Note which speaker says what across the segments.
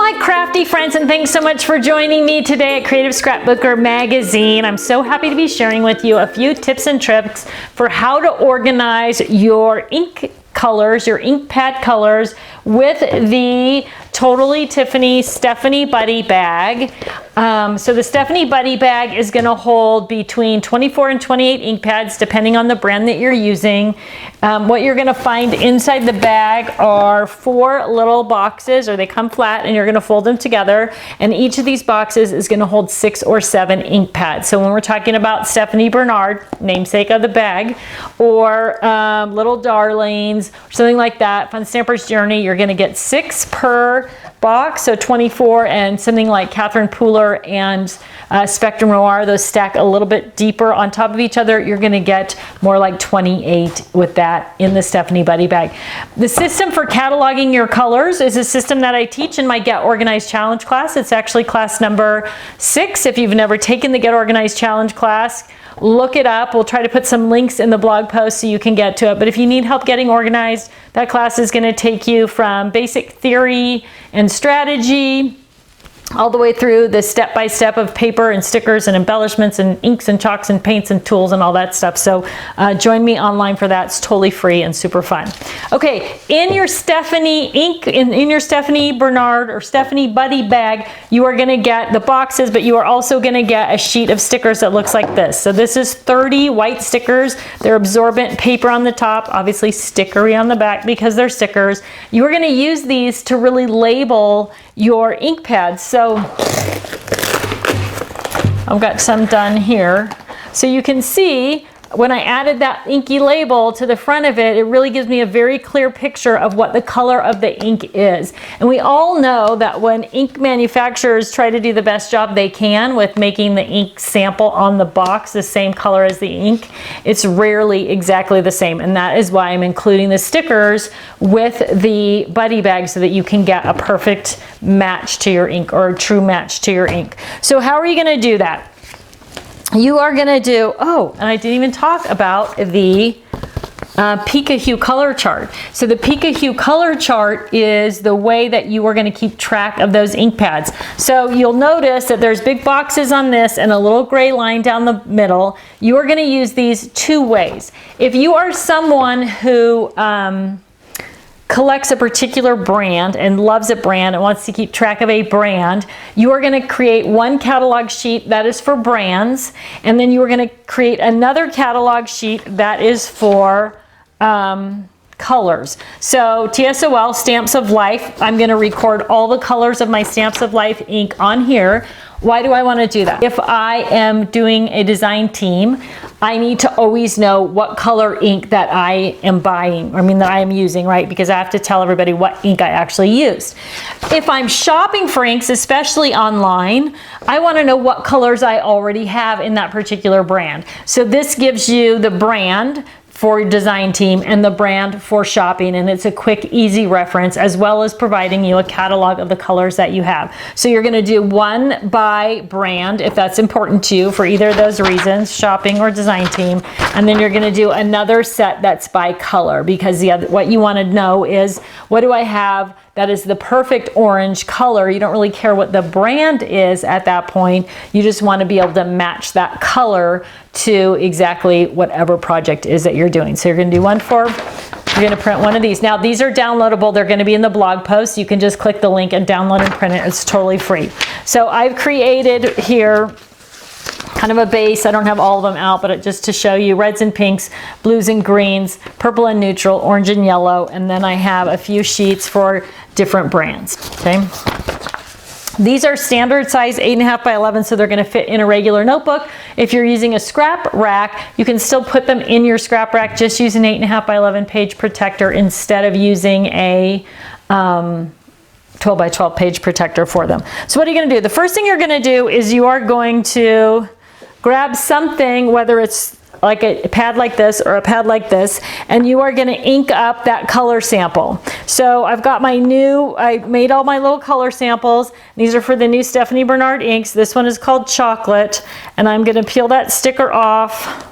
Speaker 1: my crafty friends, and thanks so much for joining me today at Creative Scrapbooker Magazine. I'm so happy to be sharing with you a few tips and tricks for how to organize your ink colors, your ink pad colors with the Totally-Tiffany Stephanie Buddy Bag. So the Stephanie Buddy Bag is going to hold between 24 and 28 ink pads depending on the brand that you're using. What you're going to find inside the bag are 4 little boxes, or they come flat, and you're going to fold them together, and each of these boxes is going to hold 6 or 7 ink pads. So when we're talking about Stephanie Bernard, namesake of the bag, or Little Darlings, or something like that, Fun Stamper's Journey, you're going to get 6 per box, so 24, and something like Catherine Pooler and Spectrum Noir, those stack a little bit deeper on top of each other. You're going to get more like 28 with that in the Stephanie Buddy Bag. The system for cataloging your colors is a system that I teach in my Get Organized Challenge class. It's actually class number 6. If you've never taken the Get Organized Challenge class, look it up. We'll try to put some links in the blog post so you can get to it. But if you need help getting organized, that class is going to take you from basic theory and strategy all the way through the step-by-step of paper and stickers and embellishments and inks and chalks and paints and tools and all that stuff. So join me online for that. It's totally free and super fun. Okay, in your Stephanie ink, in your Stephanie Bernard or Stephanie Buddy Bag, you are going to get the boxes, but you are also going to get a sheet of stickers that looks like this. So this is 30 white stickers. They're absorbent paper on the top, obviously stickery on the back because they're stickers. You are going to use these to really label your ink pads. So I've got some done here. So you can see when I added that inky label to the front of it, it really gives me a very clear picture of what the color of the ink is. And we all know that when ink manufacturers try to do the best job they can with making the ink sample on the box the same color as the ink, it's rarely exactly the same. And that is why I'm including the stickers with the buddy bag so that you can get a perfect match to your ink, or a true match to your ink. So how are you going to do that? You are going to do, oh, and I didn't even talk about the Pika hue color chart. So the Pika hue color chart is the way that you are going to keep track of those ink pads. So you'll notice that there's big boxes on this and a little gray line down the middle. You are going to use these 2 ways. If you are someone who collects a particular brand and loves a brand and wants to keep track of a brand, you are going to create one catalog sheet that is for brands, and then you are going to create another catalog sheet that is for colors. So TSOL, Stamps of Life, I'm going to record all the colors of my Stamps of Life ink on here. Why do I want to do that? If I am doing a design team, I need to always know what color ink that I am buying, that I am using, right? Because I have to tell everybody what ink I actually used. If I'm shopping for inks, especially online, I want to know what colors I already have in that particular brand. So this gives you the brand for your design team and the brand for shopping, and it's a quick, easy reference, as well as providing you a catalog of the colors that you have. So you're going to do one by brand if that's important to you for either of those reasons, shopping or design team, and then you're going to do another set that's by color, because what you want to know is, what do I have that is the perfect orange color? You don't really care what the brand is at that point. You just want to be able to match that color to exactly whatever project is that you're doing. So you're going to do one for, you're going to print one of these. Now these are downloadable. They're going to be in the blog post. You can just click the link and download and print it. It's totally free. So I've created here kind of a base. I don't have all of them out, but just to show you reds and pinks, blues and greens, purple and neutral, orange and yellow, and then I have a few sheets for different brands. Okay. These are standard size 8.5 by 11, so they're going to fit in a regular notebook. If you're using a scrap rack, you can still put them in your scrap rack. Just use an 8.5 by 11 page protector instead of using a 12 by 12 page protector for them. So what are you going to do? The first thing you're going to do is you are going to grab something, whether it's like a pad like this or a pad like this, and you are going to ink up that color sample. So I've got I made all my little color samples. These are for the new Stephanie Bernard inks. This one is called Chocolate, and I'm going to peel that sticker off.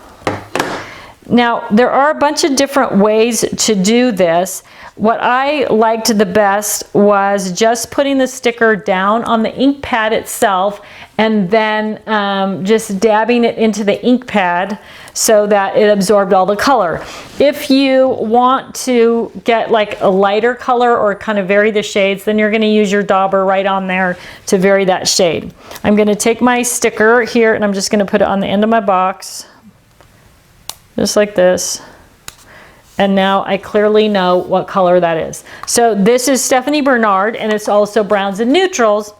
Speaker 1: Now, there are a bunch of different ways to do this. What I liked the best was just putting the sticker down on the ink pad itself and then just dabbing it into the ink pad so that it absorbed all the color. If you want to get like a lighter color or kind of vary the shades, then you're going to use your dauber right on there to vary that shade. I'm going to take my sticker here and I'm just going to put it on the end of my box, just like this. And now I clearly know what color that is. So this is Stephanie Bernard, and it's also browns and neutrals.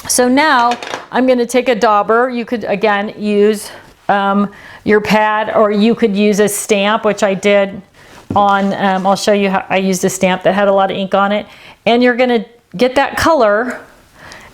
Speaker 1: So now I'm going to take a dauber. You could again use your pad, or you could use a stamp, which I did on, I'll show you how I used a stamp that had a lot of ink on it. And you're going to get that color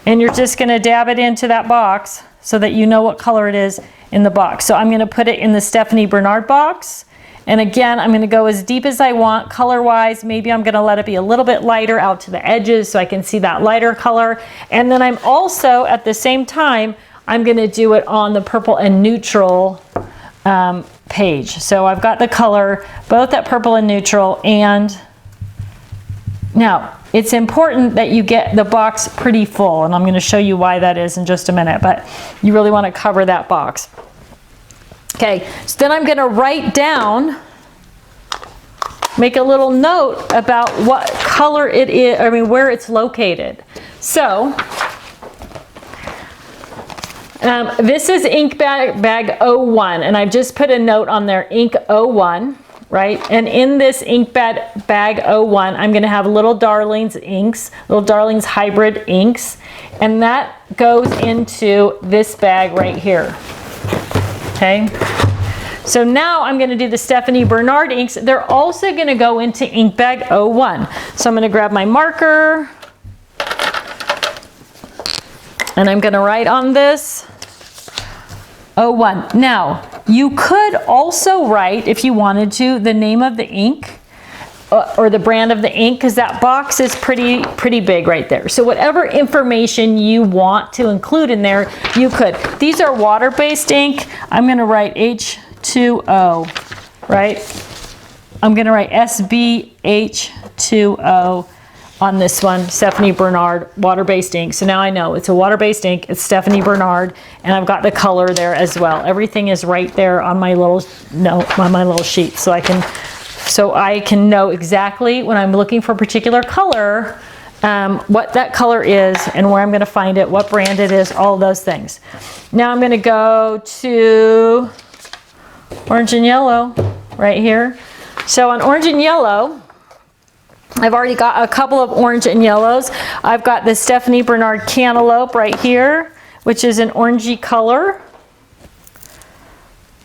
Speaker 1: and you're just going to dab it into that box so that you know what color it is in the box. So I'm going to put it in the Stephanie Bernard box. And again, I'm going to go as deep as I want color-wise. Maybe I'm going to let it be a little bit lighter out to the edges so I can see that lighter color. And then I'm also, at the same time, I'm going to do it on the purple and neutral page. So I've got the color, both at purple and neutral. And now, it's important that you get the box pretty full. And I'm going to show you why that is in just a minute. But you really want to cover that box. Okay, so then I'm going to write down, make a little note about what color it is, I mean, where it's located. So, this is ink bag 01, and I've just put a note on there, ink 01, right? And in this ink bag 01, I'm going to have Little Darlings inks, Little Darlings hybrid inks, and that goes into this bag right here. Okay, so now I'm going to do the Stephanie Bernard inks. They're also going to go into ink bag 01. So I'm going to grab my marker and I'm going to write on this 01. Now, you could also write, if you wanted to, the name of the ink or the brand of the ink, because that box is pretty big right there. So whatever information you want to include in there, you could. These are water-based ink. I'm going to write H2O, right? I'm going to write SBH2O on this one, Stephanie Bernard water-based ink. So now I know it's a water-based ink. It's Stephanie Bernard, and I've got the color there as well. Everything is right there on my little note, on my little sheet, so I can know exactly when I'm looking for a particular color, what that color is and where I'm going to find it, what brand it is, all those things. Now I'm going to go to orange and yellow right here. So on orange and yellow, I've already got a couple of orange and yellows. I've got the Stephanie Bernard Cantaloupe right here, which is an orangey color.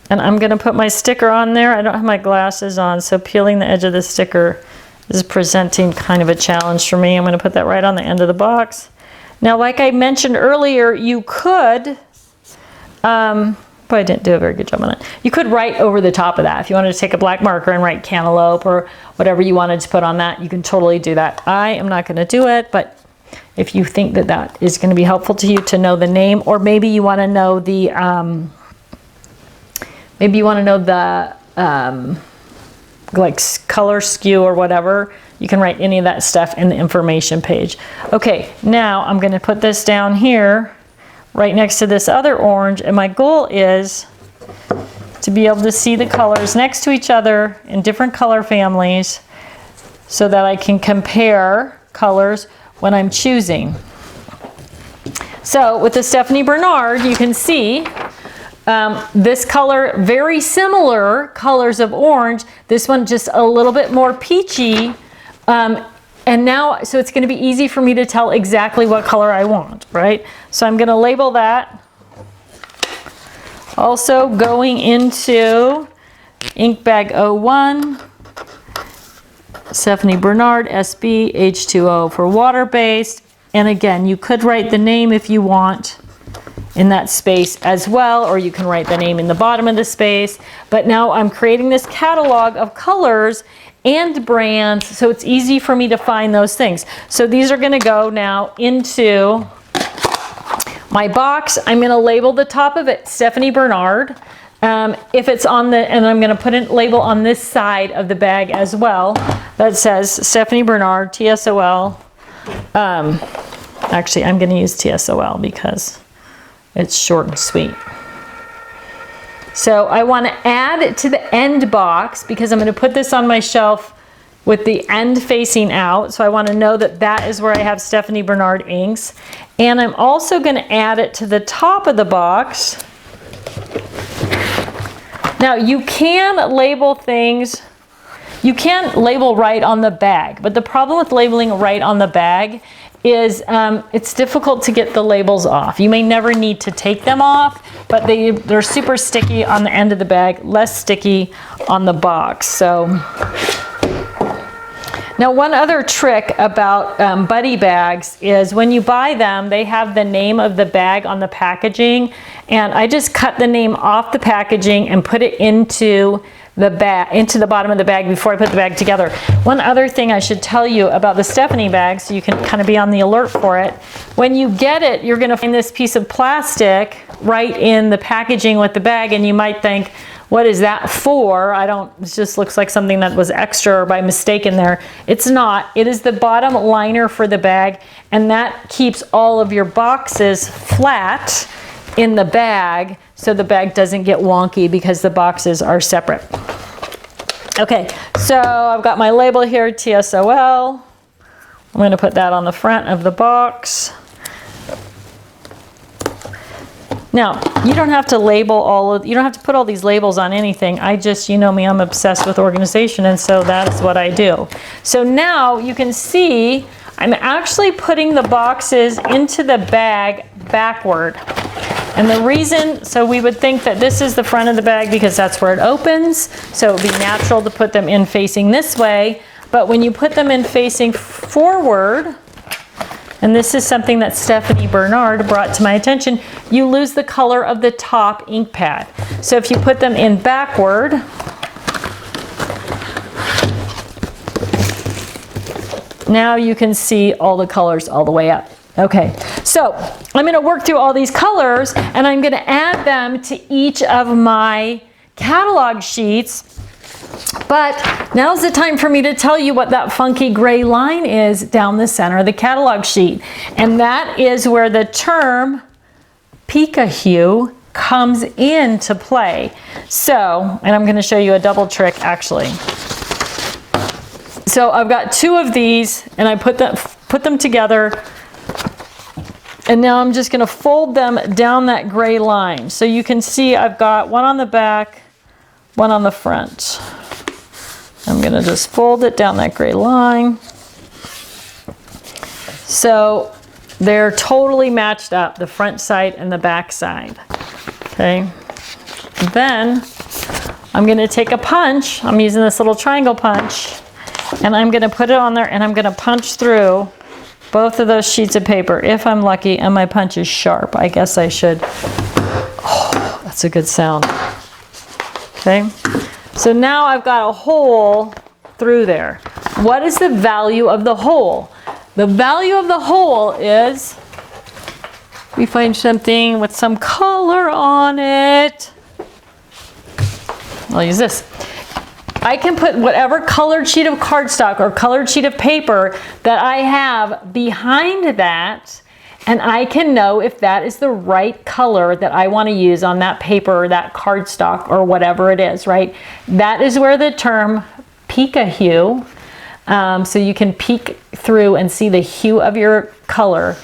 Speaker 1: And I'm going to put my sticker on there. I don't have my glasses on, so peeling the edge of the sticker is presenting kind of a challenge for me. I'm going to put that right on the end of the box. Now, like I mentioned earlier, you could, but I didn't do a very good job on it. You could write over the top of that. If you wanted to take a black marker and write cantaloupe or whatever you wanted to put on that, you can totally do that. I am not going to do it, but if you think that that is going to be helpful to you to know the name, or maybe you want to know the, like color skew or whatever, you can write any of that stuff in the information page. Okay, now I'm going to put this down here right next to this other orange, and my goal is to be able to see the colors next to each other in different color families so that I can compare colors when I'm choosing. So with the Stephanie Bernard, you can see this color, very similar colors of orange. This one just a little bit more peachy. And now, so it's going to be easy for me to tell exactly what color I want, right? So I'm going to label that. Also going into ink bag 01, Stephanie Bernard, SB, H2O for water-based. And again, you could write the name if you want in that space as well, or you can write the name in the bottom of the space. But now I'm creating this catalog of colors and brands, so it's easy for me to find those things. So these are gonna go now into my box. I'm gonna label the top of it Stephanie Bernard. If it's on the, and I'm going to put a label on this side of the bag as well that says Stephanie Bernard, TSOL. Actually, I'm going to use TSOL because it's short and sweet. So I want to add it to the end box because I'm going to put this on my shelf with the end facing out. So I want to know that that is where I have Stephanie Bernard inks. And I'm also going to add it to the top of the box. Now you can label things, you can label right on the bag, but the problem with labeling right on the bag is it's difficult to get the labels off. You may never need to take them off, but they're super sticky on the end of the bag, less sticky on the box. So now one other trick about buddy bags is when you buy them, they have the name of the bag on the packaging, and I just cut the name off the packaging and put it into the bag, into the bottom of the bag before I put the bag together. One other thing I should tell you about the Stephanie bag, so you can kind of be on the alert for it. When you get it, you're going to find this piece of plastic right in the packaging with the bag, and you might think, what is that for? It just looks like something that was extra or by mistake in there. It's not. It is the bottom liner for the bag, and that keeps all of your boxes flat in the bag so the bag doesn't get wonky because the boxes are separate. Okay, so I've got my label here, TSOL. I'm going to put that on the front of the box. Now, you don't have to label you don't have to put all these labels on anything. You know me, I'm obsessed with organization, and so that's what I do. So now you can see I'm actually putting the boxes into the bag backward. And the reason, so we would think that this is the front of the bag because that's where it opens. So it would be natural to put them in facing this way. But when you put them in facing forward, and this is something that Stephanie Bernard brought to my attention, you lose the color of the top ink pad. So if you put them in backward, now you can see all the colors all the way up. Okay, so I'm going to work through all these colors and I'm going to add them to each of my catalog sheets. But now's the time for me to tell you what that funky gray line is down the center of the catalog sheet. And that is where the term Pika hue comes into play. So, and I'm going to show you a double trick actually. So I've got two of these and I put them together. And now I'm just going to fold them down that gray line. So you can see I've got one on the back, one on the front. I'm going to just fold it down that gray line. So they're totally matched up, the front side and the back side. Okay. Then I'm going to take a punch. I'm using this little triangle punch. And I'm going to put it on there and I'm going to punch through both of those sheets of paper, if I'm lucky and my punch is sharp. I guess I should. Oh, that's a good sound. Okay, so now I've got a hole through there. What is the value of the hole? The value of the hole is, we find something with some color on it. I'll use this. I can put whatever colored sheet of cardstock or colored sheet of paper that I have behind that, and I can know if that is the right color that I want to use on that paper or that cardstock or whatever it is, right? That is where the term Pika hue, so you can peek through and see the hue of your color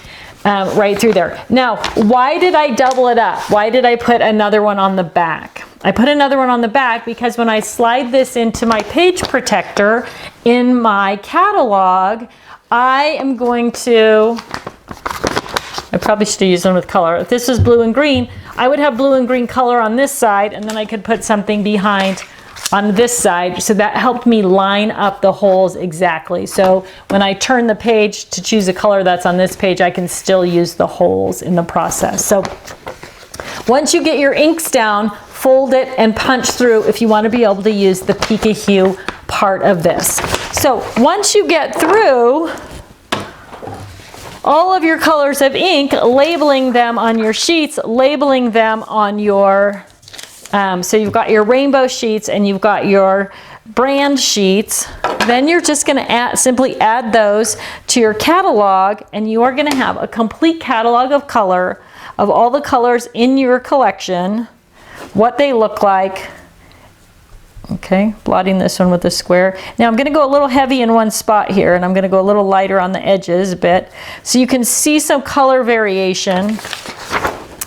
Speaker 1: right through there. Now, why did I double it up? Why did I put another one on the back? I put another one on the back because when I slide this into my page protector in my catalog, I am going to, I probably should use them with color. If this was blue and green, I would have blue and green color on this side, and then I could put something behind on this side. So that helped me line up the holes exactly. So when I turn the page to choose a color that's on this page, I can still use the holes in the process. So once you get your inks down, fold it and punch through if you want to be able to use the Pika hue part of this. So once you get through all of your colors of ink, labeling them on your sheets, labeling them on your So you've got your rainbow sheets and you've got your brand sheets. Then you're just going to simply add those to your catalog, and you are going to have a complete catalog of color of all the colors in your collection, what they look like. Okay, blotting this one with a square. Now I'm going to go a little heavy in one spot here, and I'm going to go a little lighter on the edges a bit, so you can see some color variation,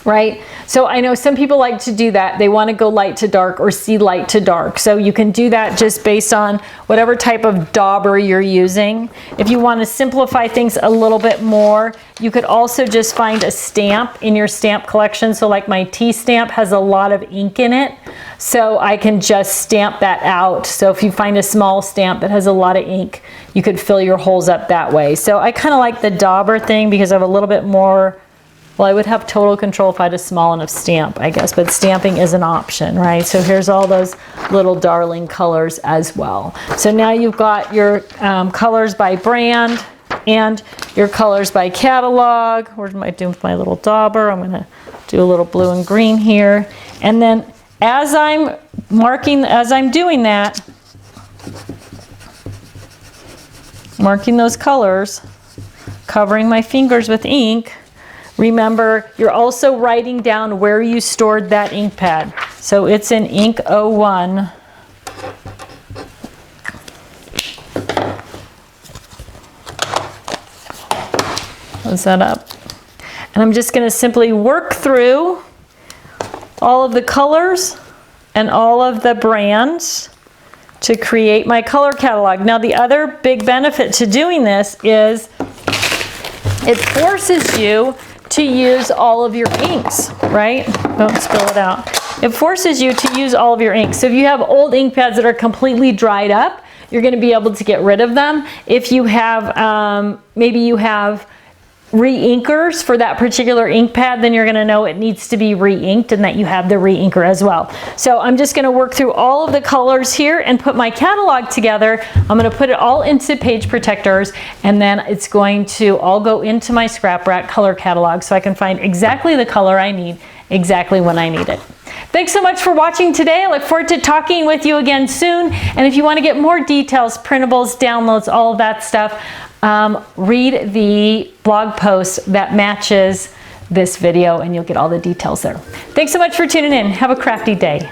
Speaker 1: right? So I know some people like to do that. They want to go light to dark or see light to dark. So you can do that just based on whatever type of dauber you're using. If you want to simplify things a little bit more, you could also just find a stamp in your stamp collection. So like my T stamp has a lot of ink in it, so I can just stamp that out. So if you find a small stamp that has a lot of ink, you could fill your holes up that way. So I kind of like the dauber thing because I have a little bit more. Well, I would have total control if I had a small enough stamp, I guess, but stamping is an option, right? So here's all those little darling colors as well. So now you've got your colors by brand and your colors by catalog. What am I doing with my little dauber? I'm gonna do a little blue and green here. And then as I'm doing that, marking those colors, covering my fingers with ink. Remember, you're also writing down where you stored that ink pad. So it's in ink 01. Close that up. And I'm just going to simply work through all of the colors and all of the brands to create my color catalog. Now, the other big benefit to doing this is it forces you to use all of your inks, right? Don't spill it out. It forces you to use all of your inks. So if you have old ink pads that are completely dried up, you're going to be able to get rid of them. If you have, maybe you have re-inkers for that particular ink pad, then you're going to know it needs to be re-inked and that you have the re-inker as well. So I'm just going to work through all of the colors here and put my catalog together. I'm going to put it all into page protectors, and then it's going to all go into my scrap rack color catalog so I can find exactly the color I need exactly when I need it. Thanks so much for watching today. I look forward to talking with you again soon. And if you want to get more details, printables, downloads, all of that stuff, read the blog post that matches this video and you'll get all the details there. Thanks so much for tuning in. Have a crafty day.